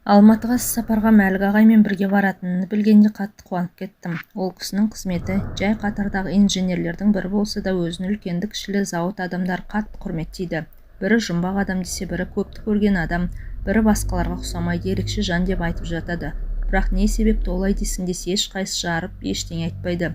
Алматыға іссапарға Мәлік ағаймен бірге баратынын білгенде қатты қуанып кеттім. Ол кісінің қызметі жай қатардағы инженерлердің бірі болса да өзін үлкенді-кішілі зауыт адамдар қатты құрметтейді. Бірі жұмбақ адам десе, бірі көпті көрген адам, бірі басқаларға ұқсамайды, ерекше жан деп айтып жатады. Бірақ не себепті олай дейсің десе, ешқайсысы жарып ештеңе айтпайды.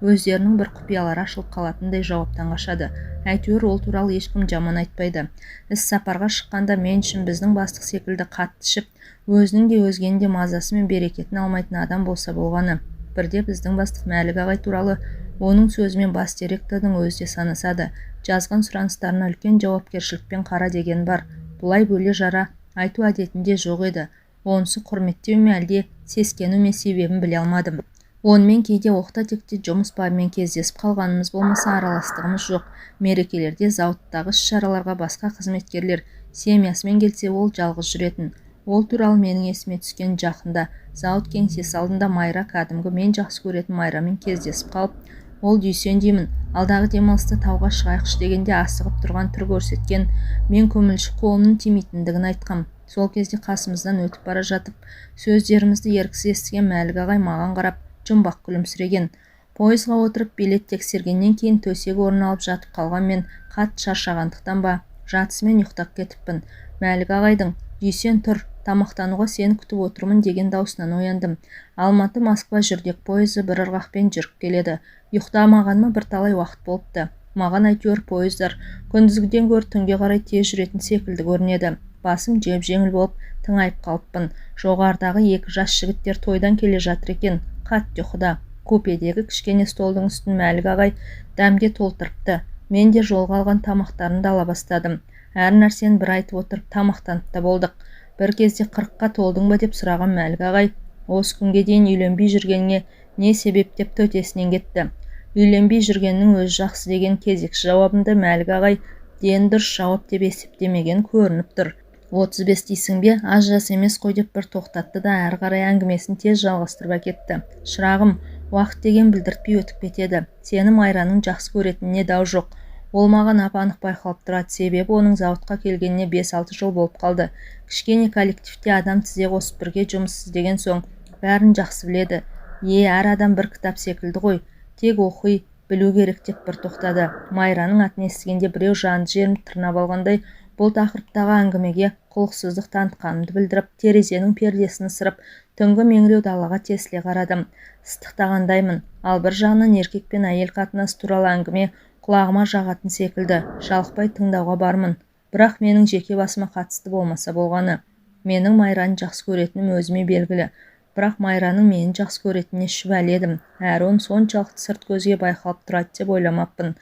Өздерінің бір құпиялары ашылып қалатындай жауаптан қашады. Әйтеуір ол туралы ешкім жаман айтпайды. Іс-сапарға шыққанда мен үшін біздің бастық секілді қатты ішіп, өзінің де өзгенің де мазасы мен берекетін алмайтын адам болса болғаны. Бірде біздің бастық Мәлік ағай туралы оның сөзімен бас директордың өзі де санасады. Жазған сұраныстарына үлкен жауапкершілікпен қара деген бар. Бұлай бөле жара айту әдетінде жоқ еді. Онысы құрметтеу ме әлде сескену ме себебін біле алмадым. Онымен кейде оқта-текте жұмыс бабымен кездесіп қалғанымыз болмаса араластығымыз жоқ. Мерекелерде, зауыттағы іс-шараларға басқа қызметкерлер семьясымен келсе, ол жалғыз жүретін. Ол туралы менің есіме түскен жақында зауыт кеңсесі алдында Майра, кәдімгі мен жақсы көретін Майрамен кездесіп қалып, ол Дүйсен деймін, алдағы демалыста тауға шығайықшы дегенде асығып тұрған түр көрсеткен, мен көмілші қолымның тимейтіндігін айтқам. Сол кезде қасымыздан өтіп бара жатып, сөздерімізді еріксіз естіген Мәлік ағай маған қарап жұмбақ күлімсіреген. Пойызға отырып билет тексергеннен кейін төсек орын алып жатып қалған мен қатты шаршағандықтан ба, жатысымен ұйықтап кетіппін. Мәлік ағайдың "Дүйсен тұр, тамақтануға сені күтіп отырмын" деген даусынан ояндым. Алматы-Москва жүрдек пойызы бір ырғақпен жүріп келеді. Ұйықтамағаныма бірталай уақыт болыпты. Маған әйтеуір пойыздар күндізгіден гөрі түнге қарай тез жүретін секілді көрінеді. Басым жеп-жеңіл болып тыңайып қалыппын. Жоғарыдағы екі жас жігіттер тойдан келе жатыр екен. Қатты ұйқыда. Купедегі кішкене столдың үстін Мәлік ағай дәмге толтырыпты. Мен де жолға алған тамақтарымды ала бастадым. Әр нәрсені бір айтып отырып тамақтанып та болдық. Бір кезде 40-қа толдың ба деп сұраған Мәлік ағай, осы күнге дейін үйленбей жүргеніңе не себеп деп төтесінен кетті. Үйленбей жүргеннің өзі жақсы деген кезекші жауабында Мәлік ағай дені дұрыс жауап деп есептемеген көрініп тұр. 35 дейсің бе, аз жас емес қой деп бір тоқтатты да әрі қарай әңгімесін тез жалғастырып әкетті. Шырағым, уақыт деген білдіртпей өтіп кетеді. Сені Майраның жақсы көретініне дау жоқ. Ол маған ап-анық байқалып тұрады, себебі оның зауытқа келгеніне 5-6 жыл болып қалды. Кішкене коллективте адам тізе қосып бірге жұмыс істеген соң бәрін жақсы біледі. Әр адам бір кітап секілді ғой, тек оқи білу керек деп бір тоқтады. Майраның атын естігенде біреу жанды жерімді тырнап алғандай бұл тақырыптағы әңгімеге құлықсыздық танытқанымды білдіріп, терезенің пердесін ысырып, түнгі меңіреу далаға тесіле қарадым. Ыстықтағандаймын, ал бір жағынан еркек пен әйел қатынасы туралы әңгіме құлағыма жағатын секілді, жалықпай тыңдауға бармын. Бірақ менің жеке басыма қатысты болмаса болғаны. Менің Майраны жақсы көретінім өзіме белгілі. Бірақ Майраның мені жақсы көретініне шүбәлі едім. Әрі оны соншалықты сырт көзге байқалып тұрады деп ойламаппын.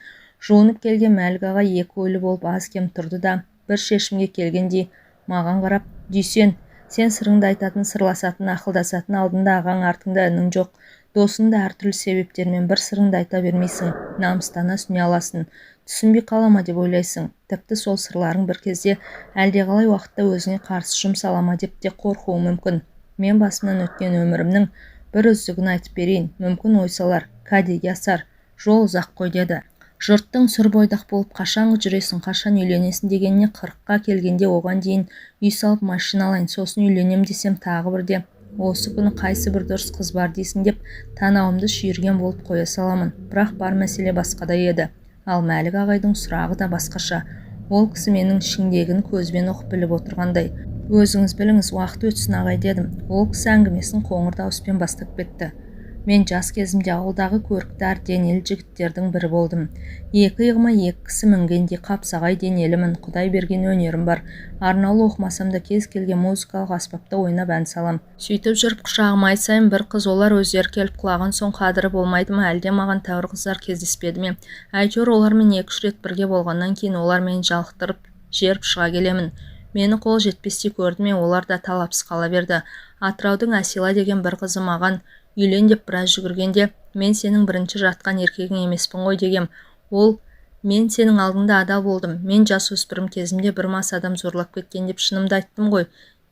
Жуынып келген Мәлік ағай екі ойлы болып аз-кем тұрды да, бір шешімге келгендей маған қарап, "Дүйсен, сен сырыңды айтатын, сырласатын, ақылдасатын алдында ағаң, артыңда інің жоқ. Досыңды әртүрлі себептермен бір сырыңды айта бермейсің, намыстана сүне аласың. Түсінбей қалама деп ойлайсың. Тіпті сол сырларың бір кезде әлдеқалай уақытта өзіңе қарсы жұмсалама деп те қорқуы мүмкін. Мен басымнан өткен өмірімнің бір үздігін айтып берейін. Мүмкін ой салар, кәдеге асар. Жол ұзақ қой" деді. Жұрттың сүр бойдақ болып қашанғы жүресің, қашан үйленесің дегеніне 40-қа келгенде оған дейін үй салып машина алайын, сосын үйленем десем тағы бірде осы күні қайсы бір дұрыс қыз бар дейсің деп танауымды шүйірген болып қоя саламын. Бірақ бар мәселе басқада еді. Ал Мәлік ағайдың сұрағы да басқаша. Ол кісі менің ішіндегіні көзбен оқып біліп отырғандай. "Өзіңіз біліңіз, уақыт өтсін ағай" дедім. Ол кісі әңгімесін қоңыр дауыспен бастап кетті. Мен жас кезімде ауылдағы көрікті денелі жігіттердің бірі болдым. Екі иығыма екі кісі мінгендей қапсағай денелімін, құдай берген өнерім бар. Арнаулы оқымасам да кез келген музыкалық аспапта ойнап ән салам. Сөйтіп жүріп құшағыма ай сайын бір қыз, олар өздері келіп құлаған соң қадірі болмайды ма, әлде маған тәуір қыздар кездеспеді ме? Әйтеуір олармен 2-3 рет бірге болғаннан кейін олар мені жалықтырып жеріп шыға келемін. Мені қол жетпестей көрді ме, олар да талапсыз қала берді. Атыраудың Әсила деген бір қызы маған "Үйлен" деп біраз жүгіргенде, "Мен сенің бірінші жатқан еркегің емеспін ғой" дегем. Ол "Мен сенің алдыңда адал болдым. Мен жасөспірім кезімде бір мас адам зорлап кеткен деп шынымды айттым ғой.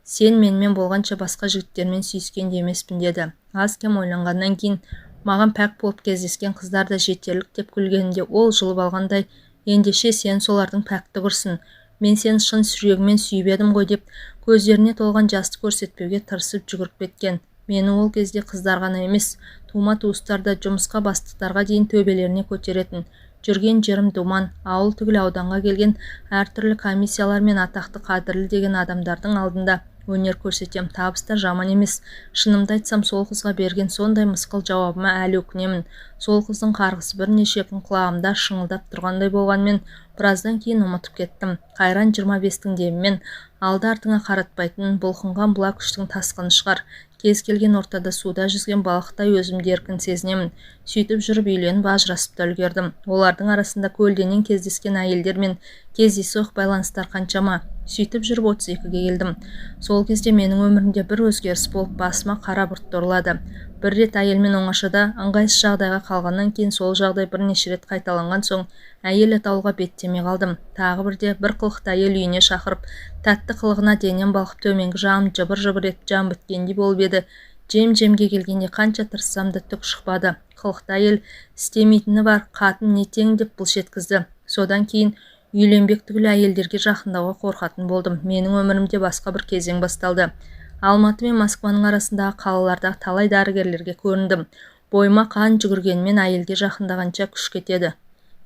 Сен менімен болғанша басқа жігіттермен сүйіскен де емеспін" деді. Аз-кем ойланғаннан кейін маған пәк болып кездескен қыздар да жетерлік деп күлгенінде ол жылып алғандай, "Ендеше сен солардың пәкті құрсын. Мен сені шын жүрегіммен сүйіп едім ғой деп көздеріне толған жасты көрсетпеуге тырысып жүгіріп кеткен. Мені ол кезде қыздар ғана емес, тума-туыстар да жұмысқа бастықтарға дейін төбелеріне көтеретін. Жүрген жерім думан, ауыл түгіл ауданға келген әртүрлі комиссиялар мен атақты қадірлі деген адамдардың алдында өнер көрсетем. Табыста жаман емес. Шынымды айтсам, сол қызға берген сондай мысқыл жауабыма әлі өкінемін. Сол қыздың қарғысы бірнеше күн құлағымда шыңылдап тұрғандай болғанмен, біраздан кейін ұмытып кеттім. Қайран 25-тің демімен алды-артыңа қаратпайтын бұлқынған бұла күштің тасқыны шығар. Кез келген ортада суда жүзген балықтай өзімді еркін сезінемін. Сөйтіп жүріп үйленіп ажырасып та үлгердім. Олардың арасында көлденең кездескен әйелдер мен кездейсоқ байланыстар қаншама. Сөйтіп жүріп 32-ге келдім. Сол кезде менің өмірімде бір өзгеріс болып басыма қара бұлт ұрылады. Бір рет әйелмен оңашада ыңғайсыз жағдайға қалғаннан кейін сол жағдай бірнеше рет қайталанған соң әйел атауға беттемей қалдым. Тағы бірде бір қылықты әйел үйіне шақырып, тәтті қылығына денем балқып төменгі жағым жыбыр-жыбыр етіп жан біткендей болып еді. Жем-жемге келгенде қанша тырыссам да түк шықпады. Қылықты әйел істемейтіні бар, қатын не тең деп былш еткізді. Содан кейін үйленбек түгіл әйелдерге жақындауға қорқатын болдым. Менің өмірімде басқа бір кезең басталды. Алматы мен Москваның арасындағы қалалардағы талай дәрігерлерге көріндім. Бойыма қан жүгіргенмен әйелге жақындағанша күш кетеді.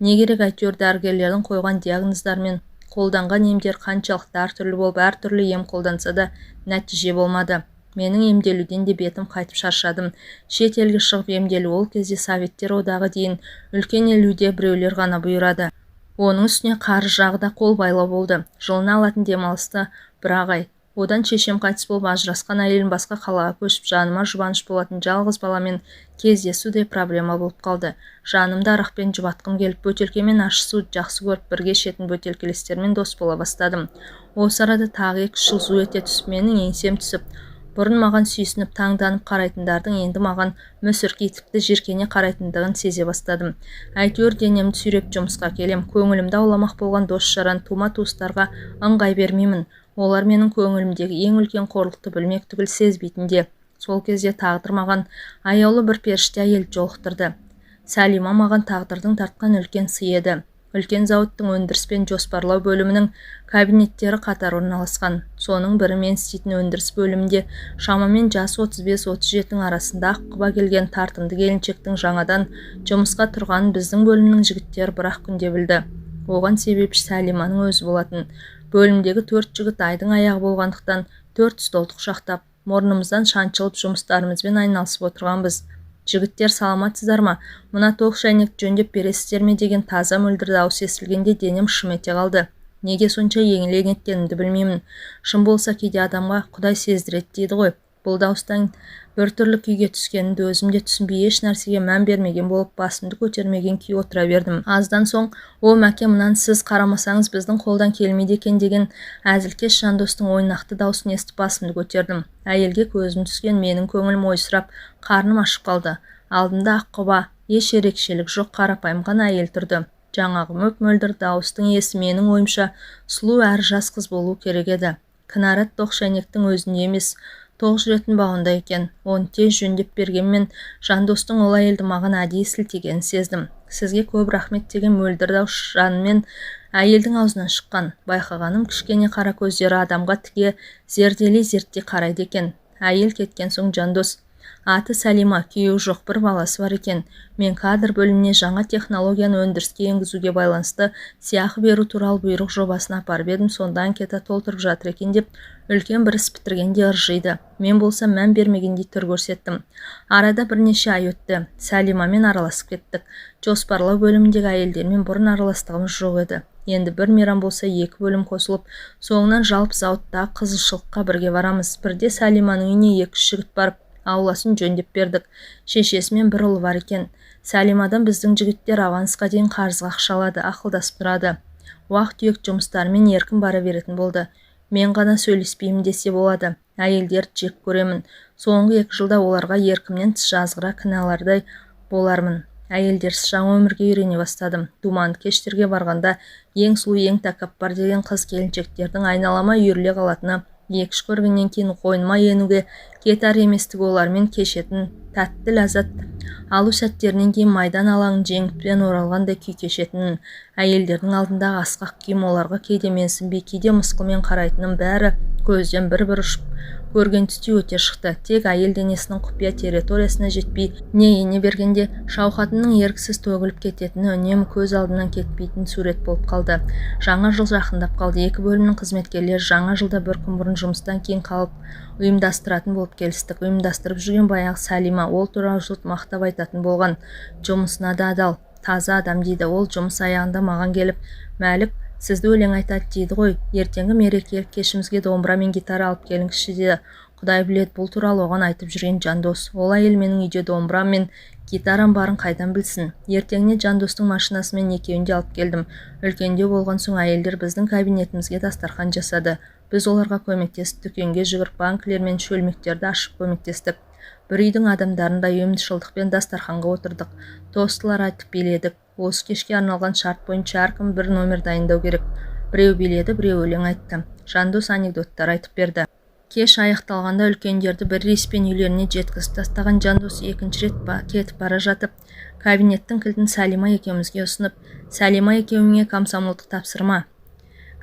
Не керек, әйтеуір дәрігерлердің қойған диагноздар мен қолданған емдер қаншалықты әртүрлі болып, әртүрлі ем қолданса да нәтиже болмады. Менің емделуден де бетім қайтып шаршадым. Шет елге шығып емделу ол кезде Советтер одағы дейін үлкен елуде біреулер ғана бұйырады. Оның үстіне қарыз жағы да қол байлау болды. Жылына алатын демалысты бір ай. Одан шешем қайтыс болып ажырасқан әйелім басқа қалаға көшіп, жаныма жұбаныш болатын жалғыз баламен кездесуде проблема болып қалды. Жанымды арақпен жұбатқым келіп, бөтелкемен ащы суды жақсы көріп, бірге ішетін бөтелкелестермен дос бола бастадым. Осы арада тағы 2 жыл зу ете түсіп, менің еңсем түсіп, бұрын маған сүйсініп таңданып қарайтындардың енді маған мүсіркей тіпті жиіркене қарайтындығын сезе бастадым. Әйтеуір денемді сүйреп жұмысқа келем. Көңілімді ауламақ болған дос-жаран тума-туыстарға ыңғай бермеймін. Олар менің көңілімдегі ең үлкен қорлықты білмек түгіл сезбейтін де. Сол кезде тағдыр маған аяулы бір періште әйел жолықтырды. Сәлима маған тағдырдың тартқан үлкен сый еді. Үлкен зауыттың өндіріс пен жоспарлау бөлімінің кабинеттері қатар орналасқан. Соның бірі мен істейтін өндіріс бөлімінде шамамен жасы 35-37 арасында аққұба келген тартымды келіншектің жаңадан жұмысқа тұрғанын біздің бөлімнің жігіттері бір-ақ күнде білді. Оған себепші Сәлиманың өзі болатын. Бөлімдегі 4 жігіт айдың аяғы болғандықтан 4 столды құшақтап, мұрнымыздан шаншылып жұмыстарымызбен айналысып отырғанбыз. Жігіттер, саламатсыздар ма? Мына тоқ шәйнекті жөндеп бересіздер ме деген таза мөлдір дауыс естілгенде денем шым ете қалды. Неге сонша еңлең еткенімді білмеймін. Шын болса кейде адамға Құдай сездіреді дейді ғой. Бұл дауыстан біртүрлі күйге түскенімді өзім де түсінбей еш нәрсеге мән бермеген болып басымды көтермеген күй отыра бердім. Аздан соң, "О мәке, мынаны сіз қарамасаңыз біздің қолдан келмейді екен" деген әзілкеш жандостың ойнақы дауысын естіп басымды көтердім. Әйелге көзім түскен, менің көңілім ойсырап, қарным ашып қалды. Алдымда аққұба, еш ерекшелік жоқ, қарапайым ғана әйел тұрды. Жаңағы мөп-мөлдір дауыстың иесі менің ойымша сұлу әрі жас қыз болу керек еді. Кінәрат тоқ шәйнектің өзінде емес, тоқ жүретін бауында екен. Оны тез жөндеп бергенмен жандостың ол әйелді маған әдейі сілтегенін сездім. Сізге көп рахмет деген мөлдір дауыс жанымен әйелдің аузынан шыққан. Байқағаным, кішкене қара көздері адамға тіке зерделей зерттей қарайды екен. Әйел кеткен соң жандос: "Аты Сәлима, күйеуі жоқ, бір баласы бар екен. Мен кадр бөліміне жаңа технологияны өндіріске енгізуге байланысты сыйақы беру туралы бұйрық жобасын апарып едім, сонда анкета толтырып жатыр екен" деп үлкен бір іс бітіргенде ыржиды. Мен болсам мән бермегендей түр көрсеттім. Арада бірнеше ай өтті. Сәлимамен араласып кеттік. Жоспарлау бөліміндегі әйелдермен бұрын араластығымыз жоқ еді. Енді бір мейрам болса 2 бөлім қосылып, соңынан жалпы зауыттағы қызылшылыққа бірге барамыз. Бірде Сәлиманың үйіне 2-3 жігіт барып, ауласын жөндеп бердік. Шешесімен бір ұлы бар екен. Сәлимадан біздің жігіттер авансқа дейін қарызға ақша алады, ақылдасып тұрады. Уақыт-түйек жұмыстарымен еркін бара беретін болды. Мен ғана сөйлеспеймін десе болады. Әйелдерді жек көремін. Соңғы 2 жылда оларға еркімнен тыс жазғыра кінәлардай болармын. Әйелдерсіз жаңа өмірге үйрене бастадым. Думанды кештерге барғанда ең сұлу, ең тәкаппар деген қыз келіншектердің айналама үйіріле қалатыны, 2-3 көргеннен кейін қойныма енуге кетар еместігі, олармен кешетін тәтті ләззат алу сәттерінен кейін майдан алаңын жеңіспен оралғандай күй кешетінін, әйелдердің алдындағы асқақ киім оларға кейде менсінбей, кейде мысқылмен қарайтынын бәрі көзден бір-бір ұшып көрген түсте өте шықты. Тек әйел денесінің құпия территориясына жетпей, не ене бергенде шауқатының еріксіз төгіліп кететіні үнемі көз алдынан кетпейтін сурет болып қалды. Жаңа жыл жақындап қалды. Екі бөлімнің қызметкерлері жаңа жылда бір күн бұрын жұмыстан кейін қалып ұйымдастыратын болып келістік. Ұйымдастырып жүрген баяғы Сәлима, ол туралы жұрт мақтап айтатын болған. Жұмысына да адал, таза адам дейді. Ол жұмыс аяғында маған келіп, Мәлік, сізді өлең айтады дейді ғой, ертеңгі мерекелік кешімізге домбыра мен гитара алып келіңізші деді. Құдай біледі, бұл туралы оған айтып жүрген Жандос. Ол әйел менің үйде домбыра мен гитарам барын қайдан білсін. Ертеңіне Жандостың машинасымен екеуін де алып келдім. Үлкендеу болған соң әйелдер біздің кабинетімізге дастархан жасады. Біз оларға көмектесіп, дүкенге жүгіріп, банкілер мен шөлмектерді ашып көмектестік. Бір үйдің адамдарындай ұйымшылдықпен дастарханға отырдық. Тостылар айтып биледік. Осы кешке арналған шарт бойынша әркім бір номер дайындау керек. Біреу биледі, біреу өлең айтты. Жандос анекдоттар айтып берді. Кеш аяқталғанда үлкендерді бір рейспен үйлеріне жеткізіп тастаған Жандос екінші рет кетіп бара жатып, кабинеттің кілтін Сәлима екеумізге ұсынып, Сәлима екеуіңе комсомолдық тапсырма.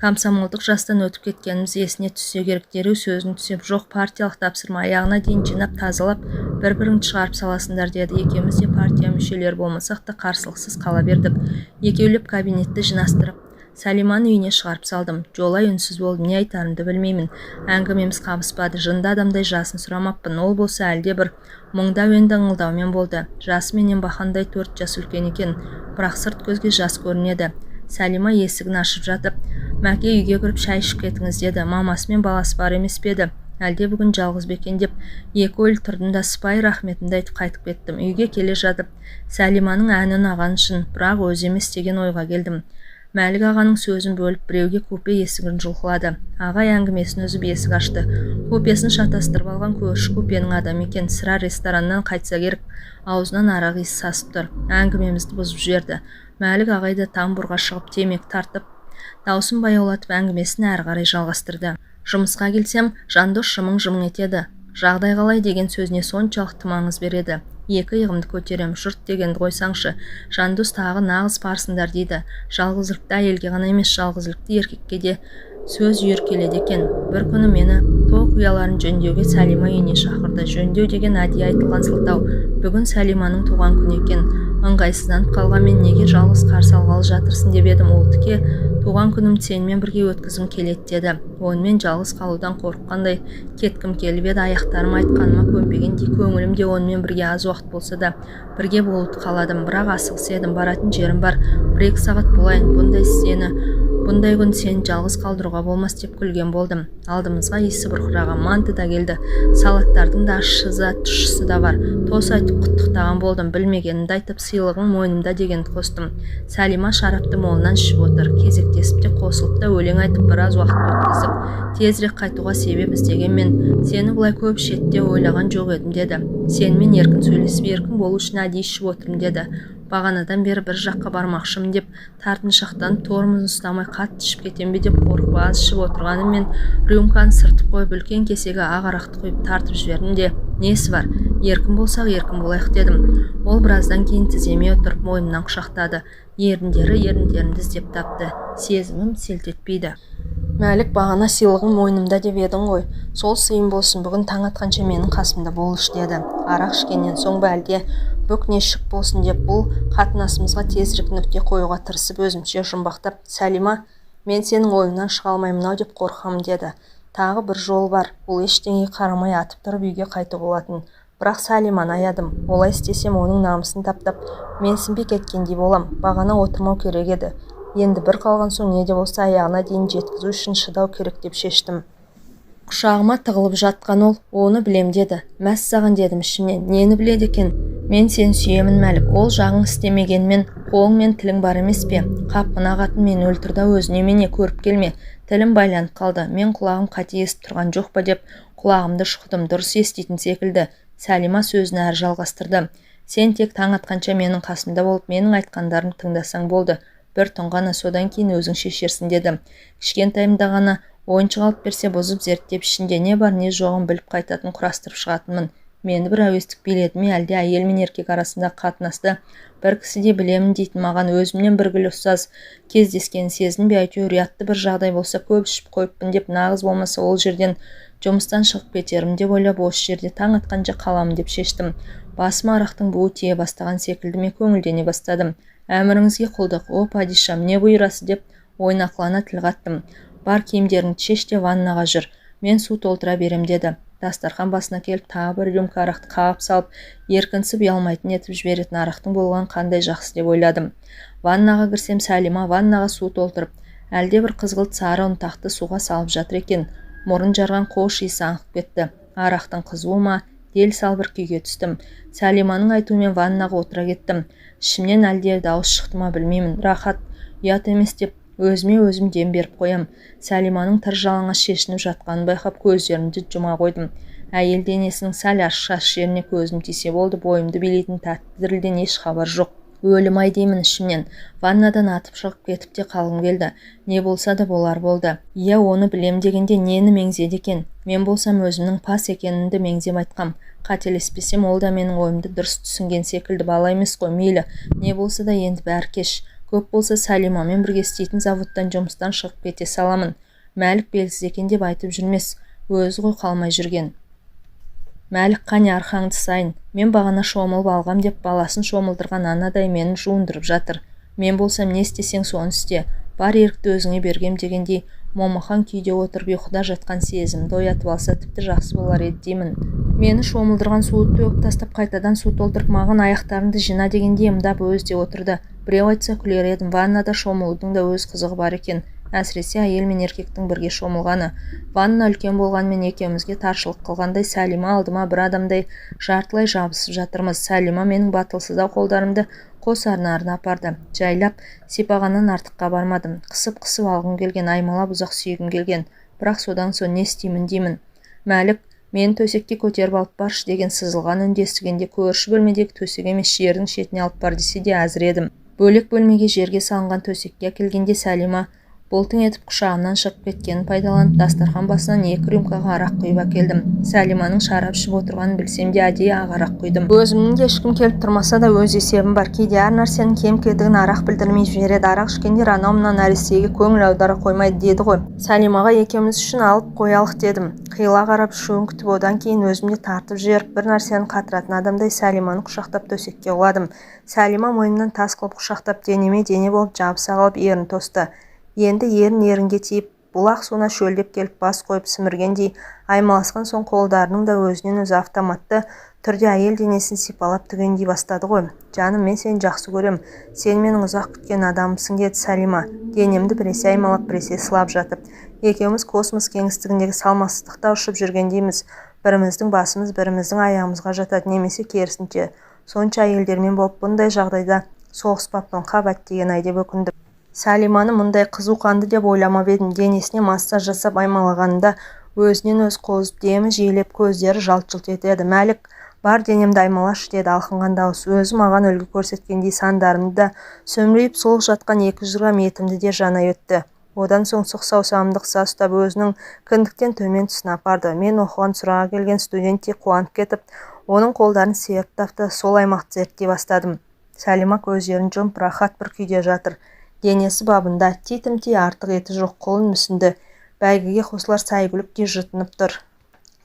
Комсомолдық жастан өтіп кеткеніміз есіне түссе керек, дереу сөзін түсеп, жоқ, партиялық тапсырма, аяғына дейін жинап тазалап, бір-бірін шығарып саласыңдар деді. Екеуміз де партия мүшелері болмасақ та қарсылықсыз қала бердік. Екеулеп кабинетті жинастырып, Сәлиманы үйіне шығарып салдым. Жолай үнсіз болдым, не айтарымды білмеймін. Әңгімеміз қабыспады. Жынды адамдай жасын сұрамаппын. Ол болса әлде бір мұңда енді ыңылдаумен болды. Жасы менен бақандай 4 жас үлкен екен, бірақ сырт көзге жас көрінеді. Сәлима есігін ашып жатып, Мәке, үйге кіріп шай ішіп кетіңіз деді. Мамасы мен баласы бар емес пе еді? Әлде бүгін жалғыз бекен деп екі ойлы тұрдым да сыпайы рахметімді айтып қайтып кеттім. Үйге келе жатып, Сәлиманың әні ұнаған шын, бірақ өзі емес деген ойға келдім. Мәлік ағаның сөзін бөліп, біреуге купе есігін жұлқылады. Ағай әңгімесін үзіп есік ашты. Купесін шатастырып алған көрші купенің адамы екен, сірә рестораннан қайтса керек, аузынан арақ иісі сасып тұр. Әңгімемізді бұзып жіберді. Мәлік ағай да тамбурға шығып темек тартып, даусын баяулатып әңгімесін әрі қарай жалғастырды. Жұмысқа келсем, Жандос жымың-жымың етеді. Жағдай қалай деген сөзіне соншалықты маңыз береді. Екі иығымды көтерем, жұрт дегенді қойсаңшы. Жандос тағы нағыз парсыңдар дейді. Жалғызлықты әйелге ғана емес, жалғызлықты еркекке де сөз үйіркеледі екен. Бір күні мені тоқ ұяларын жөндеуге Сәлима үйіне шақырды. Жөндеу деген әдейі айтылған сылтау. Бүгін Сәлиманың туған күні екен. Ыңғайсызданып қалған мен неге жалғыз қарсы алғалы жатырсың деп едім. Ол тіке туған күнімді сенімен бірге өткізгім келеді деді. Онымен жалғыз қалудан қорыққандай кеткім келіп еді. Аяқтарым айтқаныма көнбегендей, көңілім де онымен бірге аз уақыт болса да бірге болып қаладым. Бірақ асығыс едім, баратын жерім бар. 1-2 сағат болайын. Бұндай күн сені жалғыз қалдыруға болмас деп күлген болдым. Алдымызға иісі бұрқыраған манты да келді. Салаттардың да ащысы, тұщысы да бар. Тос айтып құттықтаған болдым. Білмегенімді айтып, сыйлығың мойнымда дегенді қостым. Сәлима шарапты молынан ішіп отыр. Кезектесіп те қосылып та өлең айтып біраз уақыт өткіздік. Тезірек қайтуға себеп іздегенмен, сені бұлай көп шетте ойлаған жоқ едім деді. Сенімен еркін сөйлесіп, еркін болу үшін әдейі ішіп отырмын деді. Бағанадан бері бір жаққа бармақшымын деп тартыншақтан тормозын ұстамай қатты ішіп кетем бе деп қорқып аз ішіп отырғаныммен рюмканы сыртып қойып үлкен кесеге ақ арақты құйып тартып жібердім де, несі бар, еркін болсақ еркін болайық дедім. Ол біраздан кейін тіземе отырып мойнымнан құшақтады. Еріндерімді іздеп тапты. Сезімім селт етпейді. Мәлік, бағана сыйлығың мойнымда деп едің ғой. Сол сыйым болсын, бүгін таң атқанша менің қасымда болыш деді. Арақ ішкеннен соң ба әлде бүк не шық болсын деп бұл қатынасымызға тезірек нүкте қоюға тырысып өзімше жұмбақтап, Сәлима, мен сенің ойыңнан шыға алмаймын-ау деп қорқамын деді. Тағы бір жол бар. Ол ештеңеге қарамай атып тұрып үйге қайту болатын. Бірақ Сәлиманы аядым. Олай істесем оның намысын таптап, менсінбей кеткендей болам. Бағана отырмау керек еді. Енді бір қалған соң не де болса аяғына дейін жеткізу үшін шыдау керек деп шештім. Құшағыма тығылып жатқан ол, оны білем деді. Мәссаған дедім ішімнен. Нені біледі екен? Мен сені сүйемін Мәлік. Ол жағың істемегенмен қолың мен тілің бар емес пе? Қап, мына қатын мені өлтірді, өзіне мене көріп келме. Тілім байланып қалды. Мен құлағым қате естіп тұрған жоқ па деп құлағымды шұқыдым. Дұрыс еститін секілді. Сәлима сөзін әрі жалғастырды. Сен тек таң атқанша менің қасымда болып, менің айтқандарымды тыңдасаң болды. Бір түн ғана, содан кейін өзің шешерсің дедім. Кішкентайымда ғана ойыншық алып берсе бұзып зерттеп ішінде не бар не жоғын біліп қайтатын құрастырып шығатынмын. Мені бір әуестік биледі ме, әлде әйел мен еркек арасында қатынасты бір кісі де білемін дейтін маған өзімнен біргілі ұстаз кездескенін сезінбей, әйтеуір ұятты бір жағдай болса көп ішіп қойыппын деп, нағыз болмаса ол жерден жұмыстан шығып кетерім деп ойлап, осы жерде таң атқанша қаламын деп шештім. Басыма арақтың буы тие бастаған секілді ме, көңілдене бастадым. Әміріңізге құлдық, о падишам, не бұйырасы деп ойнақылана тіл қаттым. Бар киімдеріңді шеш те ваннаға жүр, мен су толтыра берем деді. Дастархан басына келіп тағы бір рюмка арақты қағып салып, еркінсіп ұялмайтын етіп жіберетін арақтың болған қандай жақсы деп ойладым. Ваннаға кірсем, Сәлима ваннаға су толтырып, әлде бір қызғылт сары ұнтақты суға салып жатыр екен. Мұрын жарған қош иісі аңқып кетті. Арақтың қызуы ма, дел сал бір күйге түстім. Сәлиманың айтуымен ваннаға отыра кеттім. Ішімнен әлде дауыс шықты ма білмеймін. Рахат, ұят емес деп өзіме өзім дем беріп қоям. Сәлиманың тыр жалаңаш шешініп жатқанын байқап көздерімді жұма қойдым. Әйел денесінің сәл ашық жеріне көзім тисе болды, бойымды билейтін тәтті дірілден еш хабар жоқ. Өлім-ай деймін ішімнен. Ваннадан атып шығып кетіп те қалғым келді. Не болса да болар болды. Иә, оны білем дегенде нені меңзеді екен? Мен болсам өзімнің пас екенімді меңзеп айтқам. Қателеспесем, ол да менің ойымды дұрыс түсінген секілді. Бала емес қой, мейлі. Не болса да енді бәрі кеш. Көп болса Сәлимамен бірге істейтін заводтан жұмыстан шығып кете саламын. Мәлік белгісіз екен деп айтып жүрмес. Өзі ғой қалмай жүрген. Мәлік қане арқаңды сайын. Мен бағана шомылып алғам деп баласын шомылдырған анадай мені жуындырып жатыр. Мен болсам не істесең соны істе. Бар ерікті өзіңе бергем дегендей, момақан күйде отырып ұйқыда жатқан сезімді оятып алса тіпті жақсы болар еді деймін. Мені шомылдырған суды төгіп тастап қайтадан су толтырып маған аяқтарыңды жина дегенде ымдап өзі де отырды. Біреу айтса күлер едім. Ваннада шомылудың да өз қызығы бар екен. Әсіресе әйел мен еркектің бірге шомылғаны. Ванна үлкен болғанмен екеумізге таршылық қылғандай, Сәлима алдыма бір адамдай жартылай жабысып жатырмыз. Сәлима менің батылсыздау қолдарымды қос арна апарды. Жайлап сипағаннан артыққа бармадым. Қысып алғым келген, аймалап ұзақ сүйгім келген. Бірақ содан соң не істеймін деймін. Мәлік, мені төсекке көтеріп алып баршы деген сызылған үнді естігенде көрші бөлмедегі төсек емес жердің шетіне алып бар десе де әзір едім. Бөлек бөлмеге жерге салынған төсекке әкелгенде Сәлима болтың етіп құшағымнан шығып кеткенін пайдаланып, дастархан басынан 2 рюмкаға арақ құйып әкелдім. Сәлиманың шарап ішіп отырғанын білсем де әдейі ақ арақ құйдым. Өзімнің де ішкім келіп тұрмаса да өз есебім бар. Кейде әр нәрсенің кем-кетігін арақ білдірмей жібереді. Арақ ішкендер анау-мынау нәрестеге көңіл аудара қоймайды деді ғой. Сәлимаға екеуміз үшін алып қоялық дедім. Қиыла қарап ішуін күтіп, одан кейін өзімде тартып жіберіп, бір нәрсені қатыратын адамдай Сәлиманы құшақтап төсекке құладым. Сәлима мойнымнан тас қылып құшақтап, денеме дене болып жабыса қалып ерін тосты. Енді ерінге тиіп, бұлақ суына шөлдеп келіп бас қойып сіміргендей аймаласқан соң қолдарының да өзінен өзі автоматты түрде әйел денесін сипалап түгендей бастады ғой. Жаным, мен сені жақсы көрем. Сен менің ұзақ күткен адамсың деді Сәлима, денемді біресе аймалап, біресе сылап жатып. Екеуміз космос кеңістігіндегі салмақсыздықта ұшып жүргендейміз. Біріміздің басымыз біріміздің аяғымызға жатады, немесе керісінше. Сонша әйелдермен болып бұндай жағдайда соғыспаппын, қабат деген ай деп өкіндім. Сәлиманы мұндай қызу қанды деп ойламап едім. Денесіне массаж жасап аймалағанында өзінен өз қозып, демі жиілеп, көздері жалт-жұлт етеді. Мәлік, бар денемді аймалашы деді алқынған дауыс. Өзі маған үлгі көрсеткендей сандарымды да сөмірейіп солық жатқан 200 грамм етімді де жанай өтті. Одан соң сұқ саусағымды қыса ұстап өзінің кіндіктен төмен тұсына апарды. Мен оқыған сұраға келген студентте қуанып кетіп, оның қолдарын сүйеп тапты, сол аймақты зерттей бастадым. Сәлима көздерін жұмып рахат бір күйде жатыр. Денесі бабында, титімтей артық еті жоқ, қолын мүсінді. Бәйгіге қосылар сәйгүліктей жұтынып тұр.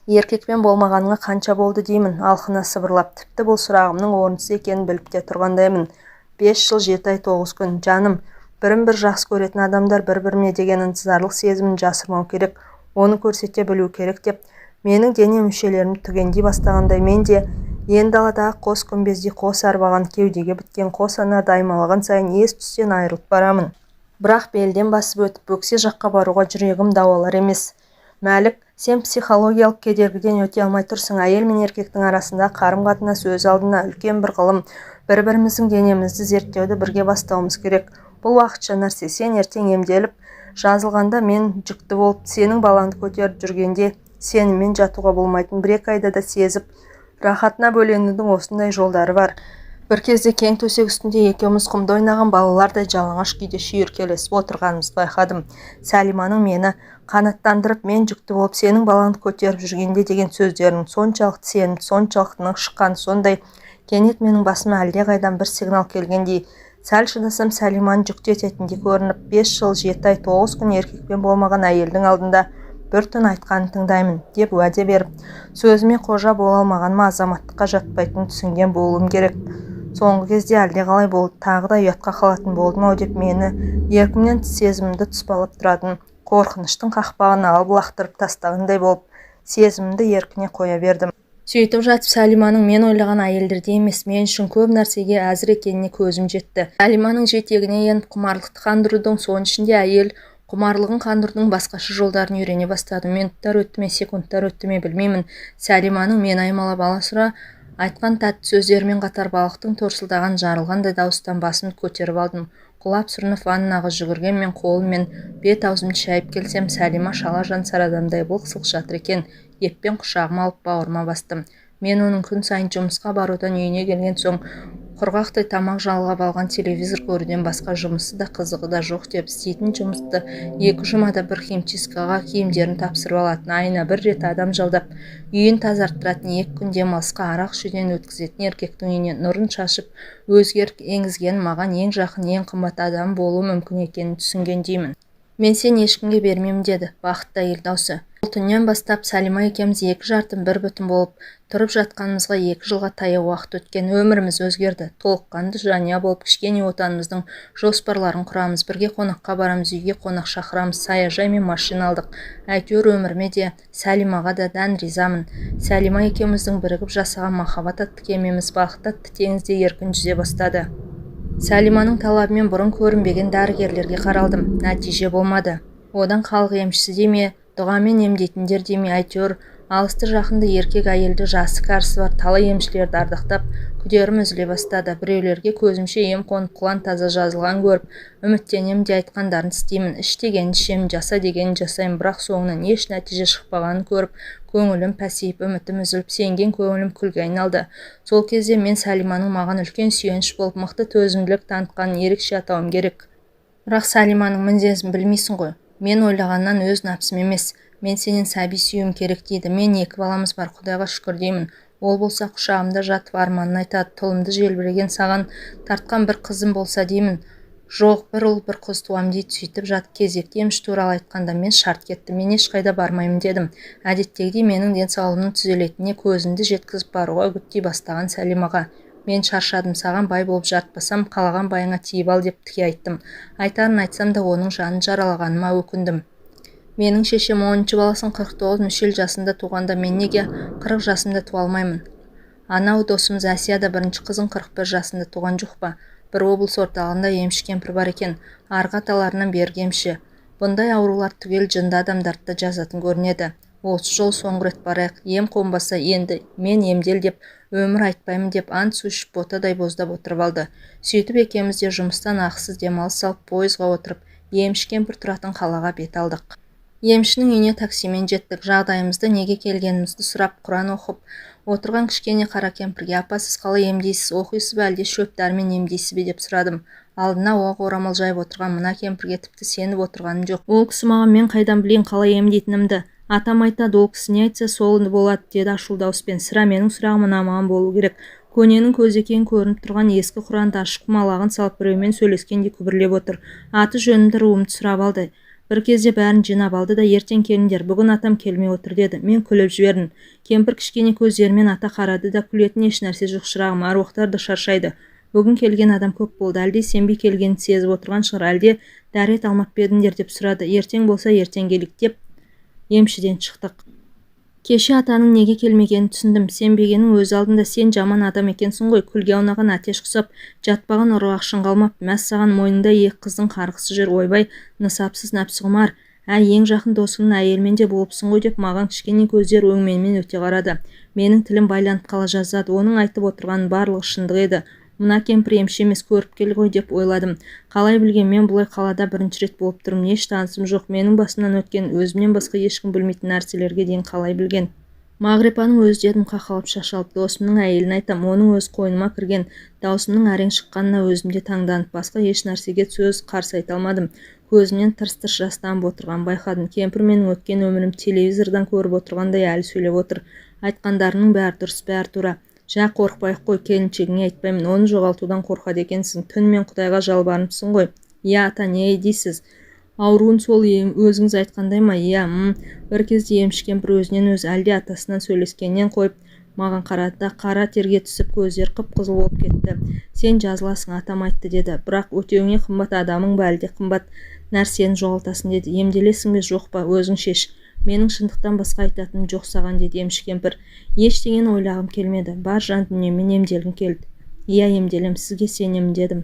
Еркекпен болмағаныңа қанша болды деймін, алқына сыбырлап. Тіпті бұл сұрағымның орынсыз екенін біліп те тұрғандаймын. 5 жыл 7 ай 9 күн. Жаным, бірін-бір жақсы көретін адамдар бір-біріне деген ынтызарлық сезімін жасырмау керек, оны көрсете білу керек деп, менің дене мүшелерімді түгендей бастағандай, мен де енді даладағы қос күмбездей қос арбаған, кеудеге біткен қос анарды аймалаған сайын ес-түстен айырылып барамын. Бірақ белден басып өтіп, бөксе жаққа баруға жүрегім дауалар емес. Мәлік, сен психологиялық кедергіден өте алмай тұрсың. Әйел мен еркектің арасында қарым-қатынас өз алдына үлкен бір ғылым. Бір-біріміздің денемізді зерттеуді бірге бастауымыз керек. Бұл уақытша нәрсе. Сен ертең емделіп, жазылғанда мен жүкті болып, сенің балаңды көтеріп жүргенде сенімен жатуға болмайтын, 1-2 айда да сезіп, рахатына бөленудің осындай жолдары бар. Бір кезде кең төсек үстінде екеуміз құмда ойнаған балалардай жалаңаш күйде шүйіркелесіп отырғанымызды байқадым. Сәлиманың мені қанаттандырып, мен жүкті болып сенің балаңды көтеріп жүргенде деген сөздерінің соншалықты сенімді, соншалықты нық шыққаны сондай. Кенет менің басыма әлдеқайдан бір сигнал келгендей, сәл шыдасам Сәлиманы жүкті ететіндей көрініп, 5 жыл 7 ай 9 күн еркекпен болмаған әйелдің алдында бір түн айтқанын тыңдаймын деп уәде беріп, сөзіме қожа бола алмағаныма азаматтыққа жатпайтынын түсінген болуым керек. Соңғы кезде әлдеқалай болды, тағы да ұятқа қалатын болдым-ау деп мені еркімнен тыс сезімімді тұспалап тұратын қорқыныштың қақпағын алып лақтырып тастағандай болып, сезімімді еркіне қоя бердім. Сөйтіп жатып Сәлиманың мен ойлаған әйелдерде емес, мен үшін көп нәрсеге әзір екеніне көзім жетті. Сәлиманың жетегіне еніп құмарлықты қандырудың, соның ішінде әйел құмарлығын қандырудың басқаша жолдарын үйрене бастадым. Минуттар өтті ме, секундтар өтті ме білмеймін. Сәлиманың мен аймалап аласыра айтқан тәтті сөздерімен қатар балықтың торсылдаған жарылғандай дауыстан басымды көтеріп алдым. Құлап сүрініп ваннаға жүгірген мен қолыммен бет-аузымды шайып келсем, Сәлима шала жансар адамдай былқ-сылқ жатыр екен. Еппен құшағыма алып бауырыма бастым. Мен оның күн сайын жұмысқа барудан үйіне келген соң құрғақтай тамақ жалғап алған телевизор көруден басқа жұмысы да қызығы да жоқ деп істейтін жұмысты 2 жұмада бір химчисткаға киімдерін тапсырып алатын, айына бір рет адам жалдап үйін тазарттыратын, 2 күн демалысқа арақ ішуден өткізетін еркектің үйіне нұрын шашып өзгеріп енгізген маған ең жақын, ең қымбат адам болуы мүмкін екенін түсінгендеймін. Мен сен ешкімге бермеймін деді бақытты әйел даусы. Бұл түннен бастап Сәлима екеуміз 2 жартым бір бүтін болып тұрып жатқанымызға 2 жылға таяу уақыт өткен. Өміріміз өзгерді. Толыққанды жанұя болып кішкене отанымыздың жоспарларын құрамыз. Бірге қонаққа барамыз, үйге қонақ шақырамыз, саяжай мен машина алдық. Әйтеуір өміріме де, Сәлимаға да дән ризамын. Сәлима екеуміздің бірігіп жасаған махаббат атты кемеміз бақыт атты теңізде еркін жүзе бастады. Сәлиманың талабымен бұрын көрінбеген дәрігерлерге қаралдым. Нәтиже болмады. Одан халық емшісі де ме, дұғамен емдейтіндер де ме, әйтеуір алысты жақынды еркек әйелді жасы кәрісі бар талай емшілерді ардақтап күдерім үзіле бастады. Біреулерге көзімше ем қонып құлан таза жазылған көріп, үміттенем де айтқандарын істеймін. Іш дегенді ішемін, жаса дегенін жасаймын, бірақ соңынан еш нәтиже шықпағанын көріп, көңілім пәсейіп, үмітім үзіліп, сенген көңілім күлге айналды. Сол кезде мен Сәлиманың маған үлкен сүйеніш болып, мықты төзімділік танытқанын ерекше атауым керек. Бірақ Сәлиманың мінезін білмейсің ғой. Мен ойлағаннан өз нәпсім емес. Мен сенен сәби сүюім керек дейді. Мен 2 баламыз бар, Құдайға шүкір деймін. Ол болса құшағымда жатып арманын айтады. Тұлымды желбіреген саған тартқан бір қызым болса деймін. Жоқ, бір ұл бір қыз туам дейді. Сөйтіп жатып кезекті емші туралы айтқанда мен шарт кеттім. Мен ешқайда бармаймын дедім. Әдеттегідей менің денсаулығымның түзелетініне көзімді жеткізіп баруға үгіттей бастаған Сәлимаға. Мен шаршадым, саған бай болып жарытпасам, қалаған байыңа тиіп ал деп тіке айттым. Айтарын айтсам да оның жанын жаралағаныма өкіндім. Менің шешем 10-шы баласын 49 мүшел жасында туғанда мен неге 40 жасымда туа алмаймын? Анау досымыз Әсия да 1-ші қызын 41 жасында туған жоқ па? Бір облыс орталығында емші кемпір бар екен, арғы аталарынан бергі емші. Бұндай аурулар түгел жынды адамдарды да жазатын көрінеді. Осы жол соңғы рет барайық, ем қонбаса енді мен емдел деп, өмір айтпаймын деп ант су ішіп ботадай боздап отырып алды. Сөйтіп екеуміз де жұмыстан ақысыз демалыс салып пойызға отырып, емші кемпір тұратын қалаға бет алдық. Емшінің үйіне таксимен жеттік. Жағдайымызды, неге келгенімізді сұрап, Құран оқып отырған кішкене қара кемпірге, апа сіз қалай емдейсіз, оқисыз ба әлде шөп дәрімен емдейсіз бе деп сұрадым. Алдына оқ орамал жайып отырған мына кемпірге тіпті сеніп отырғаным жоқ. Ол кісі маған мен қайдан білейін қалай емдейтінімді. Атам айтады, ол кісі не айтса сол болады деді ашулы дауыспен. Сірә менің сұрағым ұнамаған болу керек. Көненің көзі екен көрініп тұрған ескі Құранды ашып құмалағын салып біреумен сөйлескендей күбірлеп отыр. Аты жөнімді руымды сұрап алды. Бір кезде бәрін жинап алды да ертең келіңдер, бүгін атам келмей отыр деді. Мен күліп жібердім. Кемпір кішкене көздерімен ата қарады да күлетін еш нәрсе жоқ шырағым, аруақтар да шаршайды. Бүгін келген адам көп болды, әлде сенбей келгенін сезіп отырған шығар, әлде дәрет алмап бердіңдер деп сұрады. Ертең болса ертең келік деп емшіден шықтық. Кеше атаның неге келмегенін түсіндім. Сенбегенің өз алдында сен жаман адам екенсің ғой. Күлге аунаған атеш құсап, жатпаған ұрғақшын қалмап, мәс саған мойнында 2 қыздың қарғысы жүр, ойбай, нысапсыз нәпсіқұмар. Ең жақын досыңның әйелмен де болыпсың ғой деп маған кішкене көздер өңменмен өте қарады. Менің тілім байланып қала жаздады. Оның айтып отырғанын барлығы шындық еді. Мына кемпір емші емес көріп кел ғой деп ойладым. Қалай білген, мен бұлай қалада 1-ші рет болып тұрмын. Еш танысым жоқ. Менің басымнан өткен өзімнен басқа ешкім білмейтін нәрселерге дейін қалай білген. Мағрипаның өзі дедім қақалып шашалып, досымның әйелін айтам, оның өз қойныма кірген даусымның әрең шыққанына өзімде таңданып, басқа еш нәрсеге сөз қарсы айта алмадым. Көзімнен тырс-тырс жас тамып отырғанын байқадым. Кемпір менің өткен өмірім телевизордан көріп отырғандай әлі сөйлеп отыр. Айтқандарының бәрі дұрыс, бәрі тура. Жә, қорықпайық қой, келіншегіңе айтпаймын, оны жоғалтудан қорқады екенсің. Түнімен Құдайға жалбарыныпсың ғой. Иә, ата, не дейсіз? Ауруын сол өзіңіз айтқандай ма? Иә, бір кезде емші кемпір өзінен өзі әлде атасынан сөйлескеннен қойып маған қарады да қара терге түсіп көздері қып-қызыл болып кетті. Сен жазыласың, атам айтты деді. Бірақ өтеуіңе қымбат адамың ба әлде қымбат нәрсені жоғалтасың деді. Емделесің бе жоқ па, өзің шеш. Менің шындықтан басқа айтатыным жоқ саған деді емші кемпір. Ештеңені ойлағым келмеді. Бар жан дүниемен емделгім келді. Иә, емделем, сізге сенемін дедім.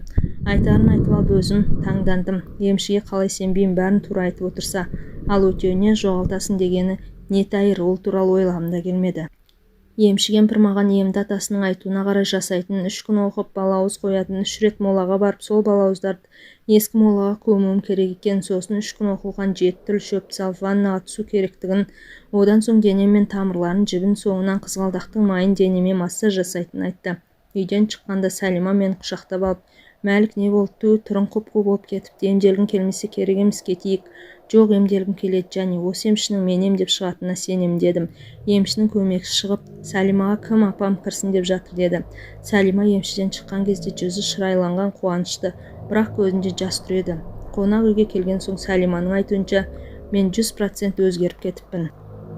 Айтарын айтып алып өзім таңдандым. Емшіге қалай сенбеймін, бәрін тура айтып отырса, ал өтеуіне жоғалтасың дегені не тайыр, ол туралы ойлағым да келмеді. Емші кемпір маған емді атасының айтуына қарай жасайтын, 3 күн оқып балауыз қоятын, 3 рет молаға барып сол балауыздарды ескі молаға көмуім керек екен, сосын 3 күн оқылған 7 түрлі шөпті салып ваннаға түсу керектігін, одан соң денем мен тамырларын жібін, соңынан қызғалдақтың майын денеме массаж жасайтын айтты. Үйден шыққанда Сәлима мені құшақтап алып, Мәлік не болды, түрің құп-қу болып кетіпті, емделгің келмесе керек емес, кетейік. Жоқ, емделгім келеді, және осы емшінің мен емдеп шығатынына сенемін дедім. Емшінің көмекшісі шығып, Сәлимаға кім апам кірсін деп жатыр деді. Сәлима емшіден шыққан кезде жүзі шырайланған, қуанышты, бірақ көзінде жас тұр еді. Қонақ үйге келген соң Сәлиманың айтуынша мен 100% өзгеріп кетіппін.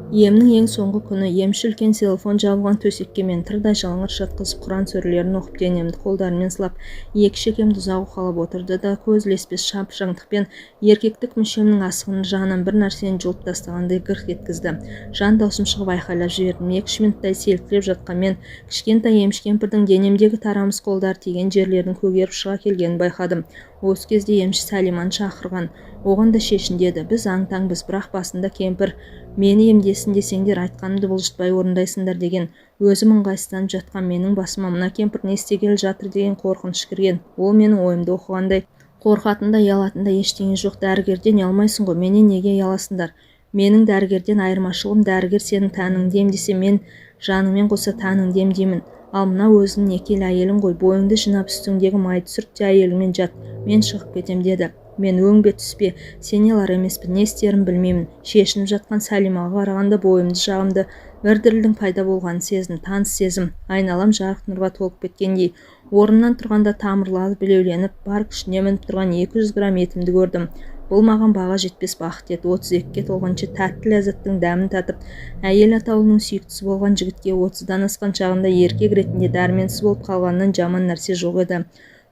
Емнің ең соңғы күні емші үлкен телефон жабылған төсекке мен тырдай жалаңаш жатқызып Құран сөрелерін оқып денемді қолдарымен сылап, екі шекемді ұзақ уқалап отырды да көз ілеспес шапшаңдықпен еркектік мүшемнің асығын жағынан бір нәрсені жұлып тастағандай гырқ еткізді. Жан даусым шығып айқайлап жібердім. 2-3 минуттай селкілеп жатқан мен кішкентай емші кемпірдің денемдегі тарамыс қолдар тиген жерлердің көгеріп шыға келгенін байқадым. Осы кезде емші Сәлиманы шақырған. Оған да шешін деді. Біз аң-таңбыз, бірақ басында кемпір мені емдесін десеңдер айтқанымды бұлжытпай орындайсыңдар деген. Өзім ыңғайсызданып жатқан менің басыма мына кемпір не істегелі жатыр деген қорқыныш кірген. Ол менің ойымды оқығандай. Қорқатында, ұялатында ештеңе жоқ. Дәрігерден ұялмайсың ғой, менен неге ұяласыңдар? Менің дәрігерден айырмашылығым, дәрігер сенің тәніңді емдесе, мен жаныңмен қоса тәніңді емдеймін. Ал мына өзің некелі әйелің ғой, бойыңды жинап үстіңдегі майды сүрт те әйеліңмен жат. Мен шығып кетем деді. Мен өңбе түспе, сенелар емеспін, не істерін білмеймін. Шешініп жатқан Сәлимаға қарағанда бойымды жағымды бір дірілдің пайда болғанын сездім, таныс сезім. Айналам жарық нұрға толып кеткендей. Орнымнан тұрғанда тамырлары білеуленіп, бар күшіне мініп тұрған 200 грамм етімді көрдім. Бұл маған баға жетпес бақыт еді. 32-ке толғанша тәтті ләззаттың дәмін татып, әйел атаулының сүйіктісі болған жігітке 30-дан асқан шағында еркек ретінде дәрменсіз болып қалғаннан жаман нәрсе жоқ еді.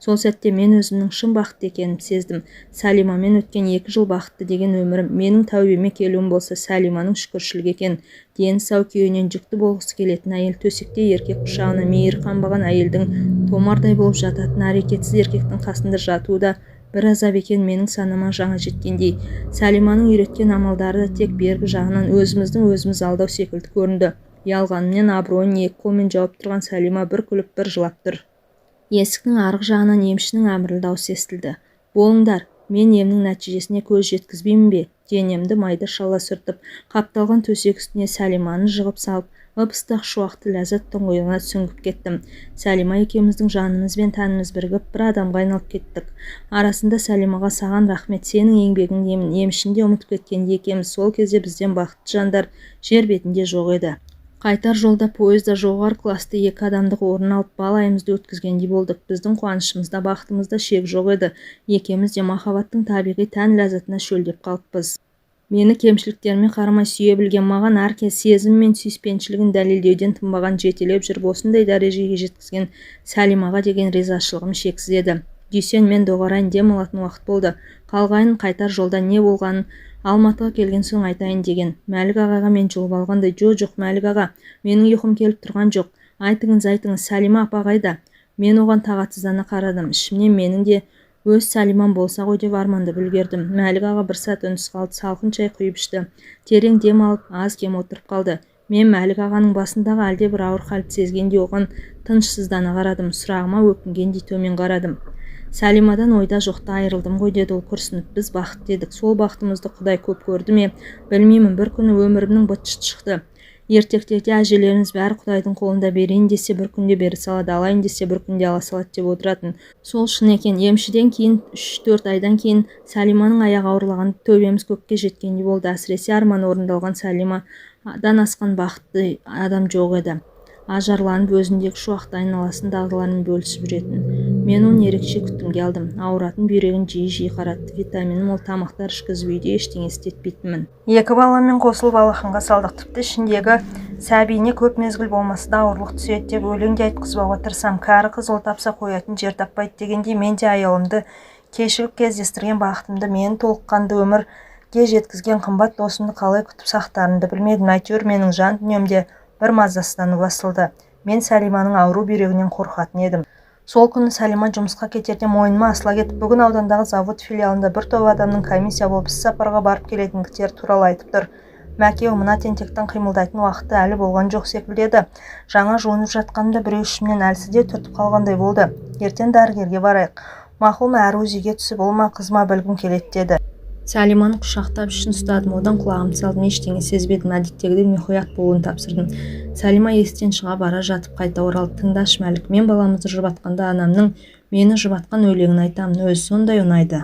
Сол сәтте мен өзімнің шын бақытты екенін сездім. Сәлимамен өткен 2 жыл бақытты деген өмірім, менің тәубеме келуім болса Сәлиманың шүкіршілік екен. Дені сау күйеуінен жүкті болғысы келетін әйел, төсекте еркек құшағына мейір қанбаған әйелдің томардай болып жататын әрекетсіз еркектің қасында жатуы да бір азап екен менің санама жаңа жеткендей. Сәлиманың үйреткен амалдары да тек бергі жағынан өзіміз алдау секілді көрінді. Ялғанымнен абыройын екі қолмен жауып тұрған Сәлима бір күліп бір жылап тұр. Есіктің арғы жағынан емшінің әмірлі даусы естілді. Болыңдар, мен емнің нәтижесіне көз жеткізбеймін бе? Денемді майда шала сүртіп, қапталған төсек үстіне Сәлиманы жығып салып, ып-ыстық шуақты ләззат тұңғиығына сүңгіп кеттім. Сәлима екеуміздің жанымыз бен тәніміз бірігіп бір адамға айналып кеттік. Арасында Сәлимаға саған рахмет, сенің еңбегің деймін, емшінде ұмытып кеткенде екеміз. Сол кезде бізден бақытты жандар жер бетінде жоқ еді. Қайтар жолда пойызда жоғары класты 2 адамдық орын алып балайымызды өткізгендей болдық. Біздің қуанышымызда, бақытымызда шек жоқ еді. Екеуміз де махаббаттың табиғи тән ләззатына шөлдеп қалыппыз. Мені кемшіліктеріме қарамай сүйе білген, маған әркез сезім мен сүйіспеншілігін дәлелдеуден тынбаған, жетелеп жүріп осындай дәрежеге жеткізген Сәлимаға деген ризашылығым шексіз еді. Дүйсен мен доғарайын дем алатын уақыт болды. Қалғайын қайтар жолда не болғанын Алматыға келген соң айтайын деген. Мәлік ағаға мен жұлып алғандай, жоқ Мәлік аға, менің ұйқым келіп тұрған жоқ. Айтыңыз, Сәлима апа қайда? Мен оған тағатсыздана қарадым. Ішімнен менің де өз Сәлимам болса ғой деп арманды бүлгердім. Мәлік аға бір сәт үнсіз қалды, салқын шай құйып ішті. Терең дем алып, аз кем отырып қалды. Мен Мәлік ағаның басындағы әлде бір ауыр халді сезгенде оған тынышсыздана қарадым. Сұрағыма өкінгендей төмен қарадым. Сәлимадан ойда жоқта айырылдым ғой деді ол күрсініп. Біз бақытты едік. Сол бақытымызды Құдай көп көрді ме? Білмеймін, бір күні өмірімнің быт-шыты шықты. Ертектегі әжелеріміз бәрі Құдайдың қолында, берейін десе бір күнде бері салады, алайын десе бір күнде ала салады деп отыратын. Сол шын екен. Емшіден кейін 3-4 айдан кейін Сәлиманың аяғы ауырлаған, төбеміз көкке жеткендей болды. Әсіресе арман орындалған Сәлимадан асқан бақытты адам жоқ еді. Ажарланып өзіндегі шуақты айналасын дағдылармен бөлісіп жүретін. Мен оны ерекше күтімге алдым. Ауыратын бүйрегін жиі қаратты. Витамині мол тамақтар ішкізіп үйде ештеңе істетпейтінмін. 2 баламен қосылып алақанға салдық. Тіпті ішіндегі сәбиіне көп мезгіл болмаса да ауырлық түседі деп өлең де айтқызбауға тырысам. Кәрі қыз ұл тапса қоятын жер таппайды дегендей, мен де аяулымды кешігіп кездестірген бақытымды, мені толыққанды өмірге жеткізген қымбат досымды қалай күтіп сақтарымды білмедім. Әйтеуір менің жан дүниемде бір мазасыздану басылды. Мен Сәлиманың ауру бүйрегінен қорқатын едім. Сол күні Сәлима жұмысқа кетерде мойныма асыла кетіп, бүгін аудандағы завод филиалында бір топ адамның комиссия болып іс-сапарға барып келетіндіктері туралы айтып тұр. Мәкеу, мына тентектің қимылдайтын уақыты әлі болған жоқ секілді еді. Жаңа жуынып жатқанымда біреу ішімнен әлсіздеу түртіп қалғандай болды. Ертең дәрігерге барайық. Мақұл ма, әрі өзіге түсіп, ол ма қыз ма білгім келеді деді. Сәлиманы құшақтап ішін ұстадым, одан құлағымды салдым, ештеңе сезбедім, әдеттегідей мұқият болуын тапсырдым. Сәлима естен шыға бара жатып қайта оралды. Тыңдашы Мәлік, мен баламызды жұбатқанда анамның мені жұбатқан өлеңін айтамын, өзі сондай ұнайды.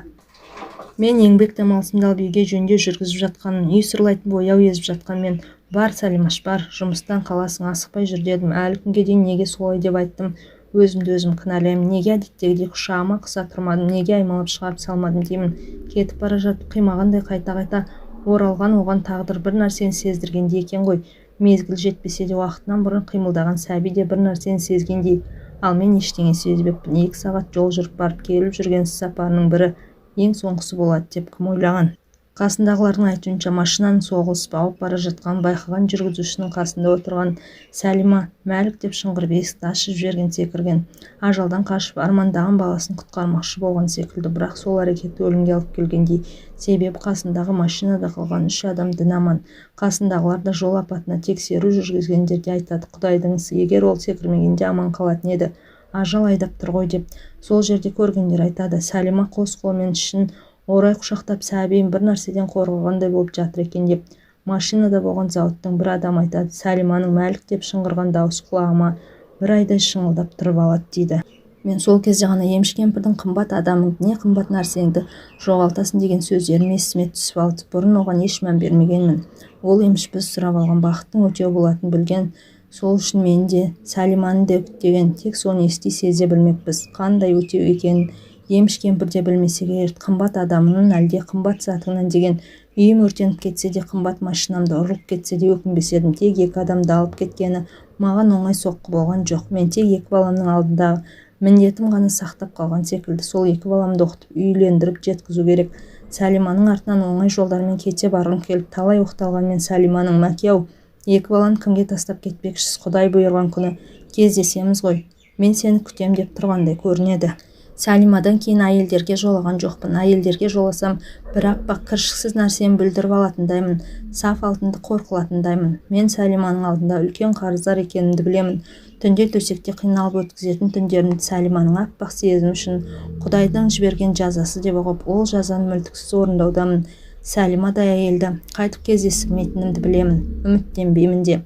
Мен еңбек демалысымды алып үйге жөндеу жүргізіп жатқанмын, үй сырлайтын бояу езіп жатқанмен, бар Сәлимаш бар, жұмыстан қаласың, асықпай жүр дедім. Әлі күнге дейін неге солай деп айттым. Өзімді өзім кінәлаймын. Неге әдеттегідей құшағыма қыса тұрмадым, неге аймалап шығарып салмадым деймін. Кетіп бара жатып қимағандай қайта-қайта оралған оған тағдыр бір нәрсені сездіргендей екен ғой. Мезгіл жетпесе де уақытынан бұрын қимылдаған сәби де бір нәрсені сезгендей. Ал мен ештеңе сезбеппін. 2 сағат жол жүріп барып келіп жүрген сапарының бірі ең соңғысы болады деп кім ойлаған. Қасындағылардың айтуынша машинаның соғылысып ауып бара жатқанын байқаған жүргізушінің қасында отырған Сәлима Мәлік деп шыңғырып есікті ашып жіберген секірген. Ажалдан қашып армандаған баласын құтқармақшы болған секілді, бірақ сол әрекеті өлімге алып келгендей. Себебі қасындағы машинада қалған 3 адам дін аман. Қасындағылар да жол апатына тексеру жүргізгендерде айтады, Құдайдың ісі, егер ол секірмегенде аман қалатын еді. Ажал айдап тұр ғой деп. Сол жерде көргендер айтады. Сәлима қос қолымен ішін орай құшақтап сәбиін бір нәрседен қорғағандай болып жатыр екен деп. Машинада болған зауыттың бір адам айтады. Сәлиманың Мәлік деп шыңғырған дауысы құлағыма бір айдай шыңылдап тұрып алады дейді. Мен сол кезде ғана емші кемпірдің қымбат адамыңды, не қымбат нәрсеңді жоғалтасың деген сөздерім есіме түсіп алды. Бұрын оған еш мән бермегенмін. Ол емші біз сұрап алған бақыттың өтеу болатынын білген. Сол үшін мен де Сәлиманы да күткен, тек соны ести сезе білмекпіз. Қандай өтеу екенін емші кемпір де білмесе керек. Қымбат адамының әлде қымбат затыңнан деген. Үйім өртеніп кетсе де, қымбат машинамды ұрылып кетсе де өкінбес едім. Тек 2 адамды алып кеткені маған оңай соққы болған жоқ. Мен тек 2 баламның алдындағы міндетім ғана сақтап қалған секілді. Сол 2 баламды оқытып, үйлендіріп жеткізу керек. Сәлиманың артынан оңай жолдармен кете барғым келіп, талай оқталғанмен Сәлиманың Мәкеу, 2 баланы кімге тастап кетпекшісіз, Құдай бұйырған күні кездесеміз ғой. Мен сені күтем деп тұрғандай көрінеді. Сәлимадан кейін әйелдерге жолаған жоқпын. Әйелдерге жоласам, бір аппақ кіршіксіз нәрсені бүлдіріп алатындаймын, саф алтынды қорқылатындаймын. Мен Сәлиманың алдында үлкен қарыздар екенімді білемін. Түнде төсекте қиналып өткізетін түндерімді Сәлиманың аппақ сезімі үшін Құдайдың жіберген жазасы деп ұғып, ол жазаны мүлтіксіз орындаудамын. Сәлимадай әйелді қайтып кездестірмейтінімді білемін. Үміттенбеймін де.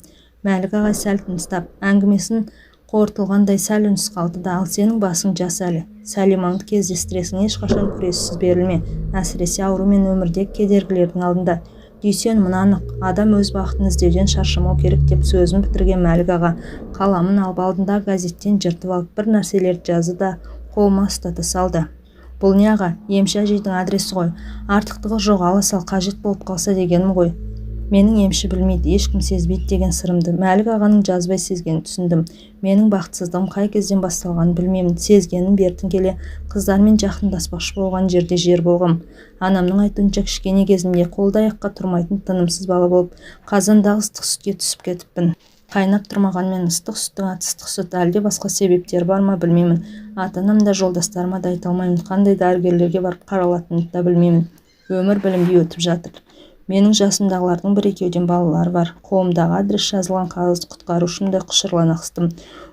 Мәлік ағай сәл тыныстап, әңгімесін қорытылғандай сәл үнсіз қалды да, ал сенің басың жас әлі. Сәлимаңды кездестіресің, ешқашан күрессіз берілме. Әсіресе ауру мен өмірдегі кедергілердің алдында. Дүйсен мынаны, адам өз бақытын іздеуден шаршамау керек деп сөзін бітірген Мәлік аға қаламын алып алдындағы газеттен жыртып алып бір нәрселерді жазды да қолыма ұстата салды. Бұл не аға? Емші әжейдің адресі ғой. Артықтығы жоқ, ала сал, қажет болып қалса дегенім ғой. Менің емші білмейді, ешкім сезбейді деген сырымды Мәлік ағаның жазбай сезгенін түсіндім. Менің бақытсыздығым қай кезден басталғанын білмеймін. Сезгенін бертін келе қыздармен жақындаспақшы болған жерде жер болғым. Анамның айтуынша кішкене кезімде қолда аяққа тұрмайтын тынымсыз бала болып, қазандағы ыстық сүтке түсіп кетіппін. Қайнап тұрмағанмен ыстық сүттің аты ыстық сүт, әлде басқа себептер бар ма білмеймін. Ата-анам да жолдастарыма да айта алмаймын, қандай дәрігерлерге барып қаралатынымды да білмеймін. Өмір білінбей өтіп жатыр. Менің жасымдағылардың 1-2-ден балалары бар. Қолымдағы адрес жазылған қағазды құтқарушымдай құшырлана қыстым.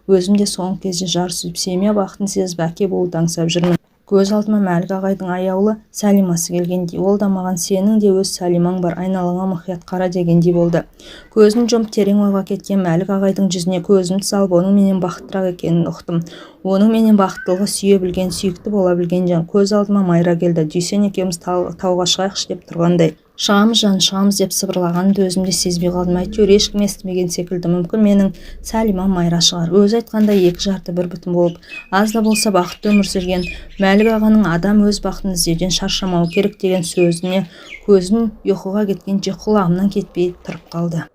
Өзім де соңғы кезде жар сүйіп, семья бақытын сезіп, әке болуды аңсап жүрмін. Көз алдыма Мәлік ағайдың аяулы Сәлимасы келгендей, ол да маған сенің де өз Сәлимаң бар, айналаңа мұқият қара дегендей болды. Көзін жұмып терең ойға кеткен Мәлік ағайдың жүзіне көзімді салып, оның менен бақыттырақ екенін ұқтым. Оның менен бақыттылығы сүйе білген, сүйікті бола білген жан. Көз алдыма Майра келді. Дүйсен екеуміз тауға шығайықшы деп тұрғандай. Шығамыз жан, шығамыз деп сыбырлағанымды өзім де сезбей қалдым. Әйтеуір ешкім естімеген секілді. Мүмкін менің Сәлимам Майра шығар. Өзі айтқандай екі жарты бір бүтін болып, аз да болса бақытты өмір сүрген Мәлік ағаның адам өз бақытын іздеуден шаршамауы керек деген сөзіне көзім ұйқыға кеткенше құлағымнан кетпей тұрып қалды.